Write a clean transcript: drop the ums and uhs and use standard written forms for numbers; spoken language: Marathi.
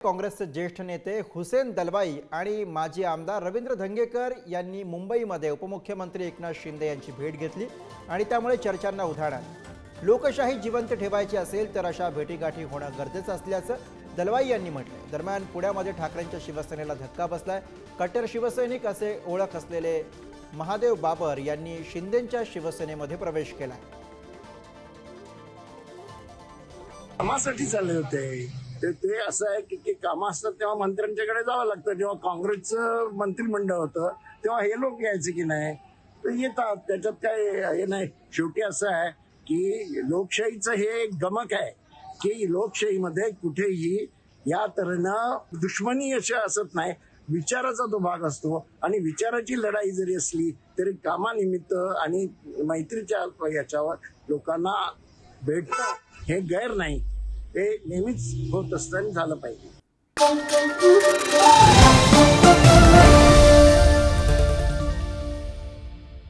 काँग्रेसचे ज्येष्ठ नेते हुसेन दलवाई आणि माजी आमदार रवींद्र धंगेकर यांनी मुंबईमध्ये उपमुख्यमंत्री एकनाथ शिंदे यांची भेट घेतली आणि त्यामुळे चर्चांना उधाण आलं। लोकशाही जिवंत ठेवायची असेल तर अशा भेटीगाठी होणं गरजेचं असल्याचं दलवाई यांनी म्हटलंय। दरम्यान पुण्यामध्ये ठाकरेंच्या शिवसेनेला धक्का बसलाय। कट्टर शिवसैनिक असे ओळख असलेले महादेव बाबर यांनी शिंदेंच्या शिवसेनेमध्ये प्रवेश केलाय। कामासाठी चालले होते ते असं आहे की कामं असतात तेव्हा मंत्र्यांच्याकडे जावं लागतं। जेव्हा काँग्रेसचं मंत्रिमंडळ होतं तेव्हा हे लोक यायचे की नाही, तर येतात, त्याच्यात काय हे नाही। शेवटी असं आहे की लोकशाहीचं हे एक गमक आहे की लोकशाहीमध्ये कुठेही या तऱ्हेनं दुश्मनी अशी असत नाही, विचाराचा तो भाग असतो आणि विचाराची लढाई जरी असली तरी कामानिमित्त आणि मैत्रीच्या याच्यावर लोकांना भेटणं हे गैर नाही, ते नेहमीच होत असतं आणि झालं पाहिजे।